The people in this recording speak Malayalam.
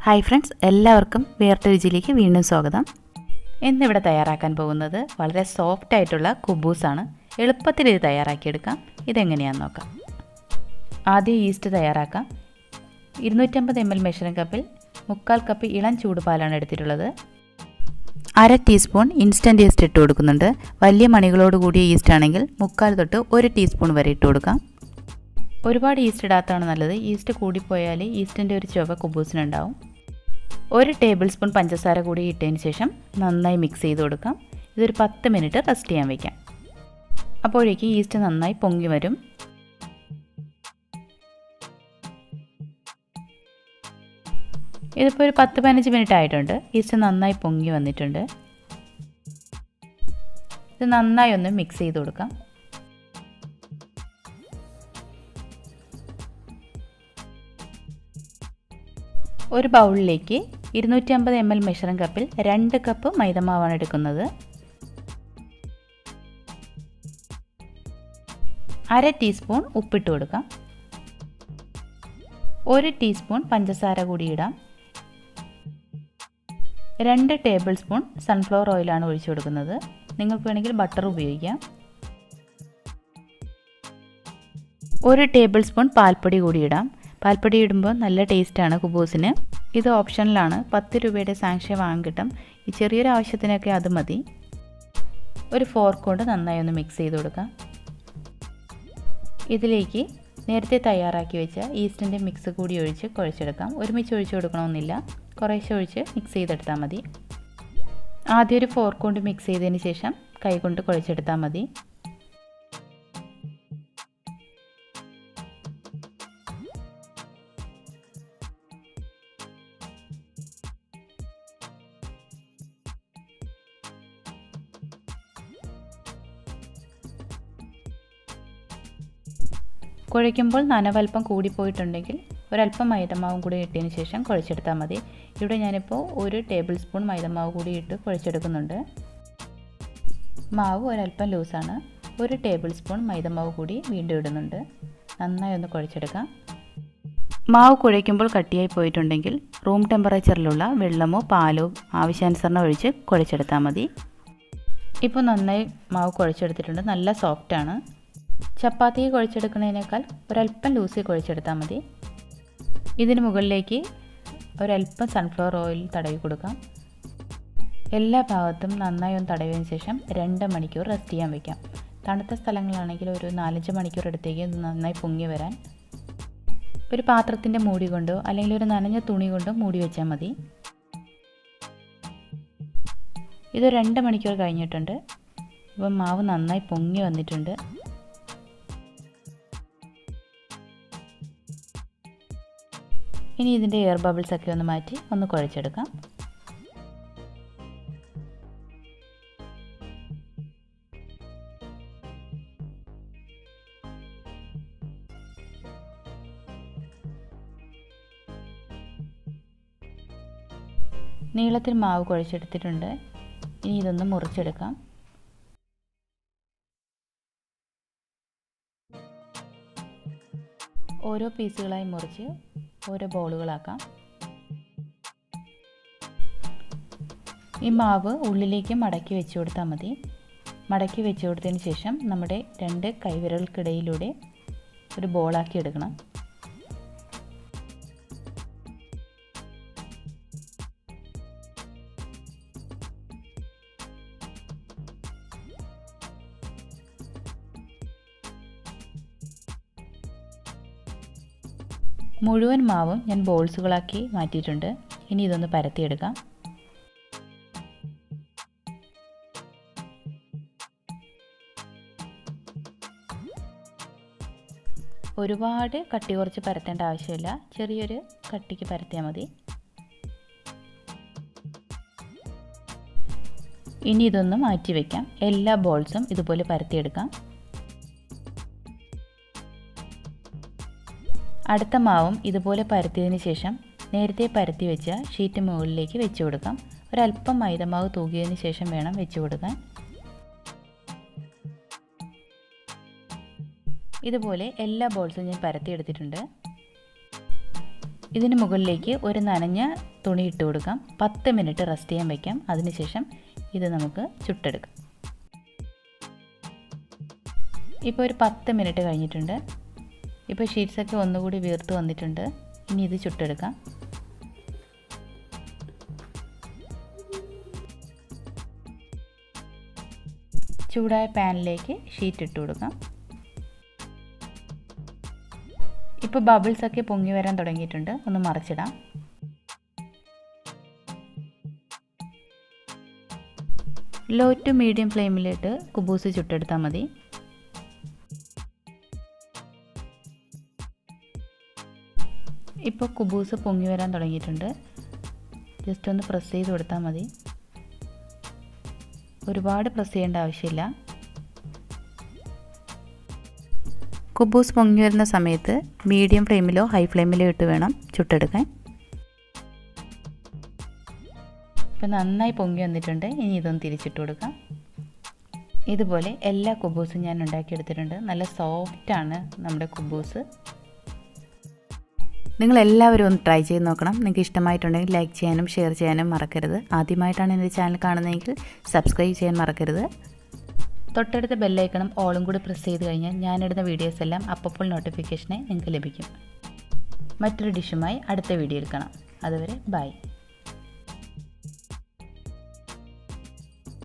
ഹായ് ഫ്രണ്ട്സ്, എല്ലാവർക്കും വേറിട്ട രുചിയിലേക്ക് വീണ്ടും സ്വാഗതം. ഇന്നിവിടെ തയ്യാറാക്കാൻ പോകുന്നത് വളരെ സോഫ്റ്റ് ആയിട്ടുള്ള കുബൂസാണ്. എളുപ്പത്തിൽ ഇത് തയ്യാറാക്കിയെടുക്കാം. ഇതെങ്ങനെയാണെന്ന് നോക്കാം. ആദ്യം ഈസ്റ്റ് തയ്യാറാക്കാം. 250 ml മെഷറിംഗ് കപ്പിൽ 3/4 കപ്പ് ഇളം ചൂടുപാലാണ് എടുത്തിട്ടുള്ളത്. 1/2 ടീസ്പൂൺ ഇൻസ്റ്റൻറ്റ് ഈസ്റ്റ് ഇട്ട് കൊടുക്കുന്നുണ്ട്. വലിയ മണികളോട് കൂടിയ ഈസ്റ്റ് ആണെങ്കിൽ 3/4 തൊട്ട് 1 ടീസ്പൂൺ വരെ ഇട്ട് കൊടുക്കാം. ഒരുപാട് ഈസ്റ്റ് ഇടാത്തതാണ് നല്ലത്. ഈസ്റ്റ് കൂടിപ്പോയാൽ ഈസ്റ്റിൻ്റെ ഒരു ചുവ കുബൂസിനുണ്ടാവും. 1 ടേബിൾ സ്പൂൺ പഞ്ചസാര കൂടി ഇട്ടതിന് ശേഷം നന്നായി മിക്സ് ചെയ്ത് കൊടുക്കാം. ഇതൊരു 10 മിനിറ്റ് റെസ്റ്റ് ചെയ്യാൻ വയ്ക്കാം. അപ്പോഴേക്ക് ഈസ്റ്റ് നന്നായി പൊങ്ങി വരും. ഇതിപ്പോൾ ഒരു 10-15 മിനിറ്റ് ആയിട്ടുണ്ട്. ഈസ്റ്റ് നന്നായി പൊങ്ങി വന്നിട്ടുണ്ട്. ഇത് നന്നായി ഒന്ന് മിക്സ് ചെയ്ത് കൊടുക്കാം. ഒരു ബൗളിലേക്ക് 250 ml മെഷറിംഗ് കപ്പിൽ 2 കപ്പ് മൈദമാവാണ് എടുക്കുന്നത്. 1/2 ടീസ്പൂൺ ഉപ്പിട്ട് കൊടുക്കാം. 1 ടീസ്പൂൺ പഞ്ചസാര കൂടി ഇടാം. 2 ടേബിൾ സ്പൂൺ സൺഫ്ലവർ ഓയിലാണ് ഒഴിച്ചു കൊടുക്കുന്നത്. നിങ്ങൾക്ക് വേണമെങ്കിൽ ബട്ടർ ഉപയോഗിക്കാം. 1 ടേബിൾ സ്പൂൺ പാൽപ്പൊടി കൂടി ഇടാം. പാൽപ്പൊടി ഇടുമ്പോൾ നല്ല ടേസ്റ്റാണ് കുബൂസിന്. ഇത് ഓപ്ഷനിലാണ്. 10 രൂപയുടെ സാങ്ഷൻ വാങ്ങാൻ കിട്ടും. ഈ ചെറിയൊരു ആവശ്യത്തിനൊക്കെ അത് മതി. ഒരു ഫോർക്ക് കൊണ്ട് നന്നായി ഒന്ന് മിക്സ് ചെയ്ത് കൊടുക്കാം. ഇതിലേക്ക് നേരത്തെ തയ്യാറാക്കി വെച്ച ഈസ്റ്റിൻ്റെ മിക്സ് കൂടി ഒഴിച്ച് കുഴച്ചെടുക്കാം. ഒരുമിച്ച് ഒഴിച്ച് കൊടുക്കണമെന്നില്ല, കുറേശ്ശെ ഒഴിച്ച് മിക്സ് ചെയ്തെടുത്താൽ മതി. ആദ്യം ഒരു ഫോർക്ക് കൊണ്ട് മിക്സ് ചെയ്തതിന് ശേഷം കൈ കൊണ്ട് കുഴച്ചെടുത്താൽ മതി. കുഴയ്ക്കുമ്പോൾ നനവൽപ്പം കൂടിപ്പോയിട്ടുണ്ടെങ്കിൽ ഒരല്പം മൈദമാവും കൂടി ഇട്ടതിന് ശേഷം കുഴച്ചെടുത്താൽ മതി. ഇവിടെ ഞാനിപ്പോൾ 1 ടേബിൾ സ്പൂൺ മൈദമാവ് കൂടി ഇട്ട് കുഴച്ചെടുക്കുന്നുണ്ട്. മാവ് ഒരല്പം ലൂസാണ്. 1 ടേബിൾ സ്പൂൺ മൈദമാവ് കൂടി വീണ്ടും ഇടുന്നുണ്ട്. നന്നായി ഒന്ന് കുഴച്ചെടുക്കാം. മാവ് കുഴയ്ക്കുമ്പോൾ കട്ടിയായി പോയിട്ടുണ്ടെങ്കിൽ റൂം ടെമ്പറേച്ചറിലുള്ള വെള്ളമോ പാലോ ആവശ്യാനുസരണം ഒഴിച്ച് കുഴച്ചെടുത്താൽ മതി. ഇപ്പോൾ നന്നായി മാവ് കുഴച്ചെടുത്തിട്ടുണ്ട്. നല്ല സോഫ്റ്റാണ്. ചപ്പാത്തി കുഴച്ചെടുക്കുന്നതിനേക്കാൾ ഒരല്പം ലൂസിൽ കുഴച്ചെടുത്താൽ മതി. ഇതിന് മുകളിലേക്ക് ഒരല്പം സൺഫ്ലവർ ഓയിൽ തടവി കൊടുക്കാം. എല്ലാ ഭാഗത്തും നന്നായി ഒന്ന് തടവിയതിന് ശേഷം 2 മണിക്കൂർ റെസ്റ്റ് ചെയ്യാൻ വയ്ക്കാം. തണുത്ത സ്ഥലങ്ങളാണെങ്കിൽ ഒരു 4-5 മണിക്കൂർ എടുത്തേക്ക് നന്നായി പൊങ്ങി വരാൻ. ഒരു പാത്രത്തിൻ്റെ മൂടി കൊണ്ടോ അല്ലെങ്കിൽ ഒരു നനഞ്ഞ തുണി കൊണ്ടോ മൂടി വെച്ചാൽ മതി. ഇത് 2 മണിക്കൂർ കഴിഞ്ഞിട്ടുണ്ട്. ഇപ്പം മാവ് നന്നായി പൊങ്ങി വന്നിട്ടുണ്ട്. ഇനി ഇതിൻ്റെ എയർ ബബിൾസ് ഒക്കെ ഒന്ന് മാറ്റി ഒന്ന് കുഴച്ചെടുക്കാം. നീളത്തിൽ മാവ് കുഴച്ചെടുത്തിട്ടുണ്ട്. ഇനി ഇതൊന്ന് മുറിച്ചെടുക്കാം. ഓരോ പീസുകളായി മുറിച്ച് ഓരോ ബോളുകളാക്കാം. ഈ മാവ് ഉള്ളിലേക്ക് മടക്കി വെച്ച് കൊടുത്താൽ മതി. മടക്കി വെച്ച് കൊടുത്തതിന് ശേഷം നമ്മുടെ 2 കൈവിരൽക്കിടയിലൂടെ ഒരു ബോളാക്കി എടുക്കണം. മുഴുവൻ മാവും ഞാൻ ബോൾസുകളാക്കി മാറ്റിയിട്ടുണ്ട്. ഇനി ഇതൊന്ന് പരത്തിയെടുക്കാം. ഒരുപാട് കട്ടി കുറച്ച് പരത്തേണ്ട ആവശ്യമില്ല. ചെറിയൊരു കട്ടിക്ക് പരത്തിയാൽ മതി. ഇനി ഇതൊന്ന് മാറ്റി വയ്ക്കാം. എല്ലാ ബോൾസും ഇതുപോലെ പരത്തിയെടുക്കാം. അടുത്ത മാവും ഇതുപോലെ പരത്തിയതിന് ശേഷം നേരത്തെ പരത്തി വെച്ച ഷീറ്റ് മുകളിലേക്ക് വെച്ച് കൊടുക്കാം. ഒരല്പം മൈദമാവ് തൂകിയതിന് ശേഷം വേണം വെച്ച് കൊടുക്കാൻ. ഇതുപോലെ എല്ലാ ബോൾസും ഞാൻ പരത്തിയെടുത്തിട്ടുണ്ട്. ഇതിന് മുകളിലേക്ക് ഒരു നനഞ്ഞ തുണി ഇട്ട് കൊടുക്കാം. 10 മിനിറ്റ് റെസ്റ്റ് ചെയ്യാൻ വയ്ക്കാം. അതിനുശേഷം ഇത് നമുക്ക് ചുട്ടെടുക്കാം. ഇപ്പോൾ ഒരു 10 മിനിറ്റ് കഴിഞ്ഞിട്ടുണ്ട്. ഇപ്പോൾ ഷീറ്റ്സൊക്കെ ഒന്നുകൂടി വീർത്ത് വന്നിട്ടുണ്ട്. ഇനി ഇത് ചുട്ടെടുക്കാം. ചൂടായ പാനിലേക്ക് ഷീറ്റ് ഇട്ട് കൊടുക്കാം. ഇപ്പോൾ ബബിൾസൊക്കെ പൊങ്ങി വരാൻ തുടങ്ങിയിട്ടുണ്ട്. ഒന്ന് മറിച്ചിടാം. ലോ ടു മീഡിയം ഫ്ലെയിമിലിട്ട് കുബൂസ് ചുട്ടെടുത്താൽ മതി. ഇപ്പോൾ കുബൂസ് പൊങ്ങി വരാൻ തുടങ്ങിയിട്ടുണ്ട്. ജസ്റ്റ് ഒന്ന് പ്രസ് ചെയ്ത് കൊടുത്താൽ മതി. ഒരുപാട് പ്രസ് ചെയ്യേണ്ട ആവശ്യമില്ല. കുബൂസ് പൊങ്ങി വരുന്ന സമയത്ത് മീഡിയം ഫ്ലെയിമിലോ ഹൈ ഫ്ലെയിമിലോ ഇട്ട് വേണം ചുട്ടെടുക്കാൻ. ഇപ്പോൾ നന്നായി പൊങ്ങി വന്നിട്ടുണ്ട്. ഇനി ഇതൊന്ന് തിരിച്ചിട്ട് കൊടുക്കാം. ഇതുപോലെ എല്ലാ കുബൂസും ഞാൻ ഉണ്ടാക്കിയെടുത്തിട്ടുണ്ട്. നല്ല സോഫ്റ്റാണ് നമ്മുടെ കുബൂസ്. നിങ്ങളെല്ലാവരും ഒന്ന് ട്രൈ ചെയ്ത് നോക്കണം. നിങ്ങൾക്ക് ഇഷ്ടമായിട്ടുണ്ടെങ്കിൽ ലൈക്ക് ചെയ്യാനും ഷെയർ ചെയ്യാനും മറക്കരുത്. ആദ്യമായിട്ടാണ് എൻ്റെ ചാനൽ കാണുന്നതെങ്കിൽ സബ്സ്ക്രൈബ് ചെയ്യാൻ മറക്കരുത്. തൊട്ടടുത്ത ബെല്ലൈക്കണം ഓളും കൂടി പ്രസ് ചെയ്ത് കഴിഞ്ഞാൽ ഞാനിടുന്ന വീഡിയോസ് എല്ലാം അപ്പോൾ നോട്ടിഫിക്കേഷനെ നിങ്ങൾക്ക് ലഭിക്കും. മറ്റൊരു ഡിഷുമായി അടുത്ത വീഡിയോയിൽ കാണാം. അതുവരെ ബൈ.